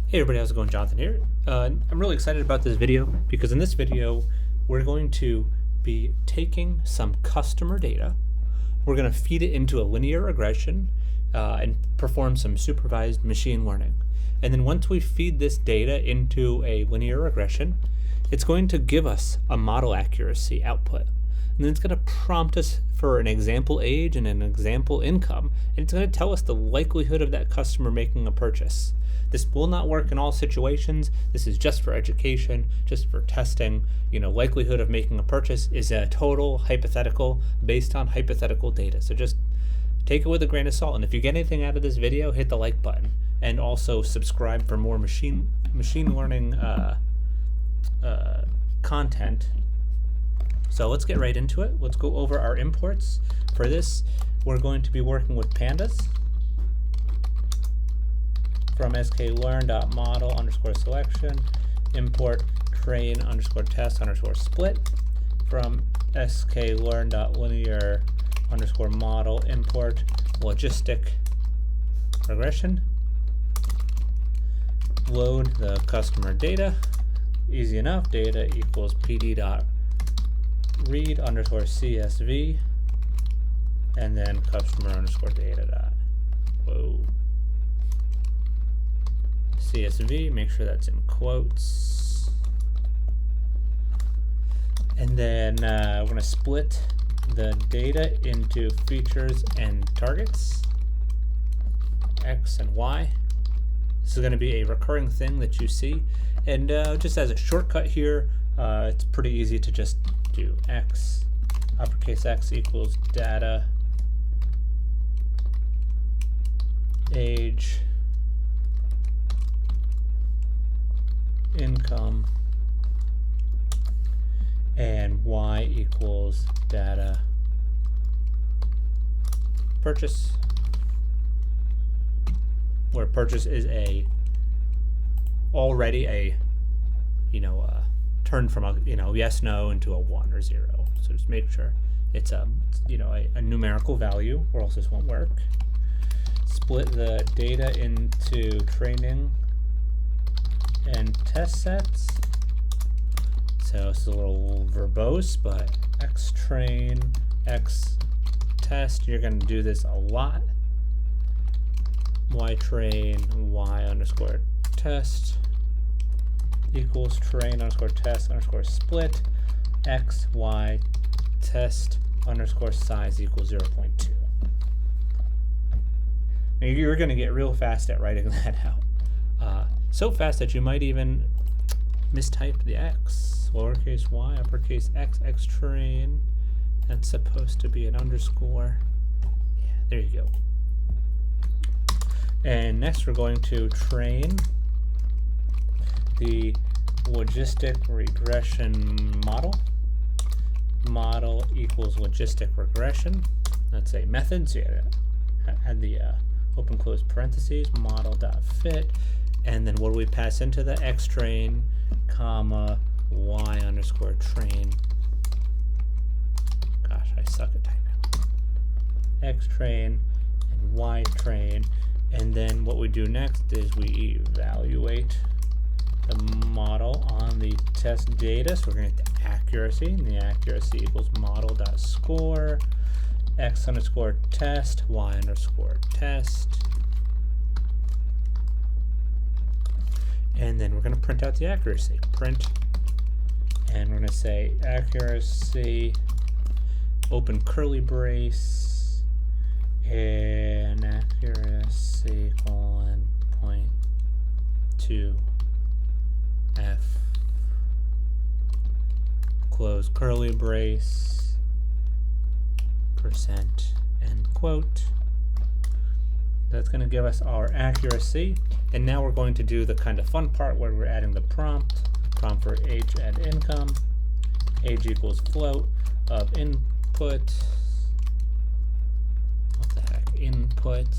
Hey everybody, how's it going? Jonathan here. I'm really excited about this video because in this video we're going to be taking some customer data, we're going to feed it into a linear regression and perform some supervised machine learning. And then once we feed this data into a linear regression, it's going to give us a model accuracy output. And then it's going to prompt us for an example age and an example income, and it's going to tell us the likelihood of that customer making a purchase. This will not work in all situations. This is just for education, just for testing. Likelihood of making a purchase is a total hypothetical based on hypothetical data. So just take it with a grain of salt. And if you get anything out of this video, hit the like button. And also subscribe for more machine learning content. So let's get right into it. Let's go over our imports. For this, we're going to be working with pandas from SKLearn.model_selection, import train_test_split from SKLearn.linear_model, import logistic regression, load the customer data. Easy enough. Data equals pd.read_csv, and then customer_data. CSV, make sure that's in quotes. And then we're going to split the data into features and targets, X and Y. This is going to be a recurring thing that you see. And just as a shortcut here, it's pretty easy to just do X, uppercase X equals data, age, income, and Y equals data, purchase, where purchase is already a turn from a yes no into a 1 or 0. So just make sure it's a numerical value, or else this won't work. Split the data into training and test sets. So it's a little verbose, but X train, X test, you're going to do this a lot. Y train, Y_test equals train_test_split, X, Y test _size equals 0.2. Now you're going to get real fast at writing that out. So fast that you might even mistype the X. Lowercase y, uppercase X, X train. That's supposed to be an underscore. Yeah, there you go. And next we're going to train the logistic regression model. Model equals logistic regression. That's a method, so you add the open close parentheses, model.fit. And then what do we pass into the X train, comma, Y_train. Gosh, I suck at typing. X train and Y train. And then what we do next is we evaluate the model on the test data. So we're going to get the accuracy, and the accuracy equals model.score, X_test, Y_test. And then we're going to print out the accuracy. Print, and we're going to say accuracy, open curly brace, and accuracy : 0.2f, close curly brace, %, end quote. That's going to give us our accuracy. And now we're going to do the kind of fun part where we're adding the prompt for age and income. Age equals float of input. What the heck? Input.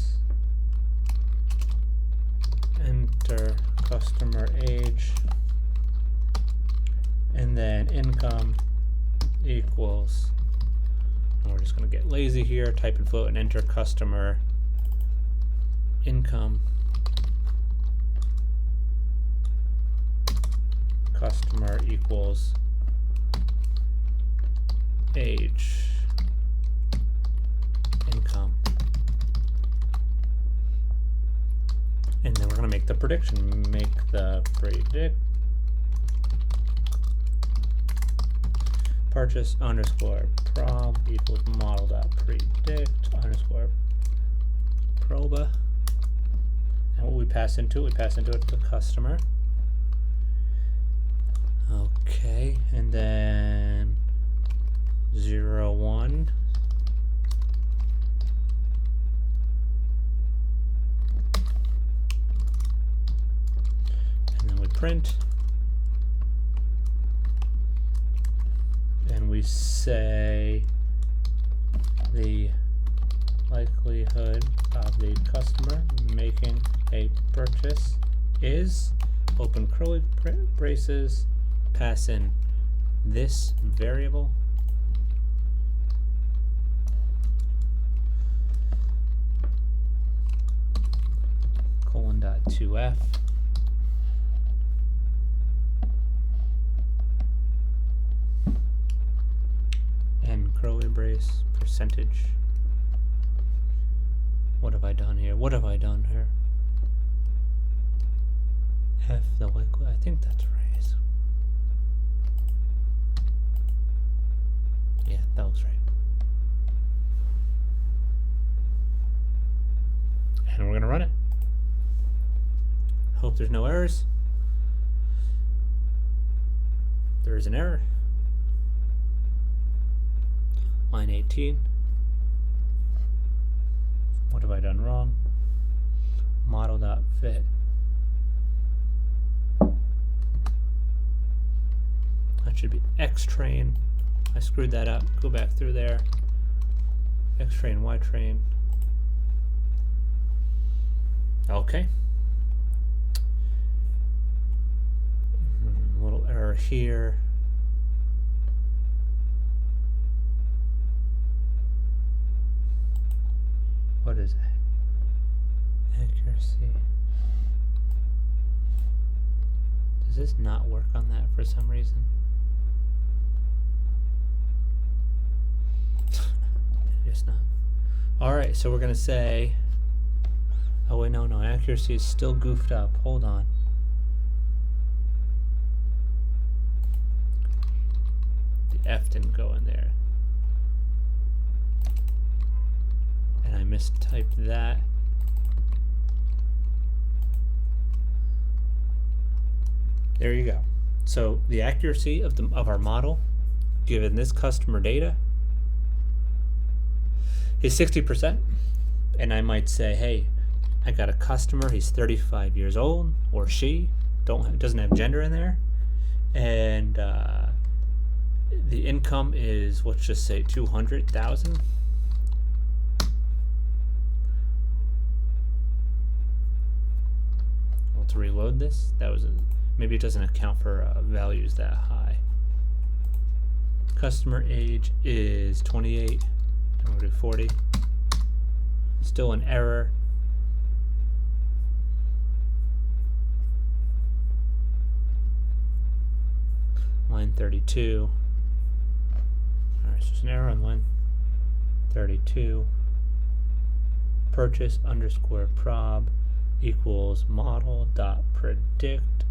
Enter customer age. And then income equals, and we're just going to get lazy here, type in float and enter customer income. customer equals age, income. And then we're going to make the prediction. Make the predict purchase underscore prob equals model dot predict underscore proba. And what we pass into it to the customer. Okay, and then 0, 1. And then we print. And we say the likelihood of the customer making a purchase is, open curly braces, pass in this variable, :2f, and curly brace percentage. What have I done here? F the likelihood. I think that's right. Yeah, that looks right. And we're gonna run it. Hope there's no errors. There is an error. Line 18. What have I done wrong? Model.fit. That should be X-train. I screwed that up. Go back through there. X-train, Y-train. Okay. Little error here. What is that? Accuracy. Does this not work on that for some reason? I guess not. Alright, so we're going to say... Oh wait, no, accuracy is still goofed up. Hold on. The F didn't go in there. And I mistyped that. There you go. So the accuracy of our model, given this customer data, is 60%. And I might say, hey, I got a customer, he's 35 years old, or she, doesn't have gender in there, and the income is, let's just say 200,000. Let's reload this. Maybe it doesn't account for values that high. Customer age is 28. I'm gonna do 40. Still an error. Line 32. Alright, so it's an error on line 32. Purchase underscore prob equals model dot predict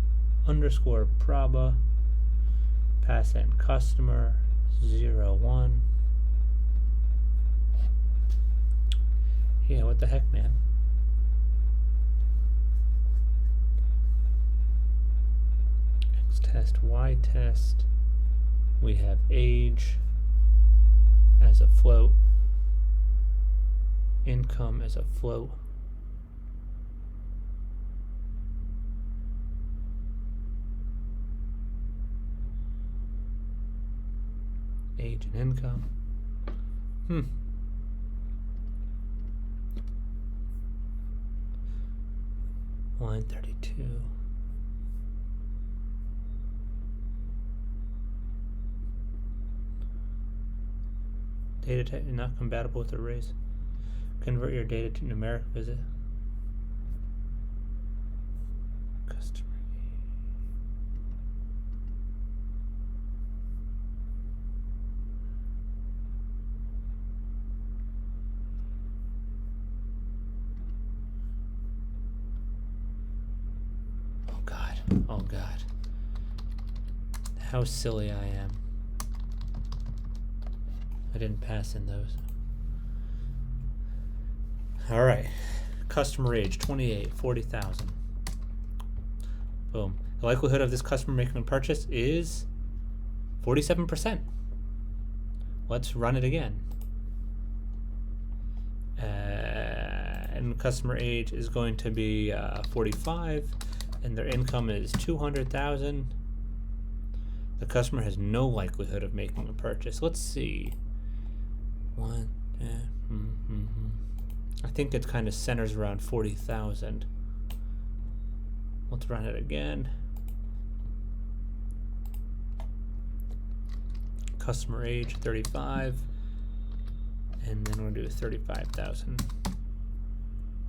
underscore proba. Pass in customer 0, 1. Yeah, what the heck, man? X test, Y test. We have age as a float, income as a float. Age and income. Line 32. Data type not compatible with arrays. Convert your data to numeric visit. Customer. Oh God. How silly I am. I didn't pass in those. All right. Customer age 28, 40,000. Boom. The likelihood of this customer making a purchase is 47%. Let's run it again. And customer age is going to be 45, and their income is 200,000. The customer has no likelihood of making a purchase. Let's see. I think it kind of centers around 40,000. Let's run it again. Customer age 35, and then we'll do 35,000.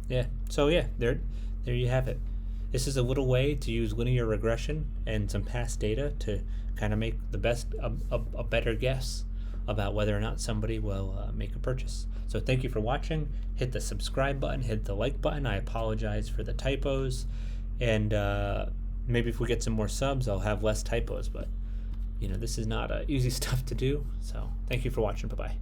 Yeah. So yeah, there you have it. This is a little way to use linear regression and some past data to kind of make a better guess about whether or not somebody will make a purchase. So thank you for watching. Hit the subscribe button, hit the like button. I apologize for the typos, and maybe if we get some more subs, I'll have less typos, but you know, this is not easy stuff to do. So thank you for watching. Bye-bye.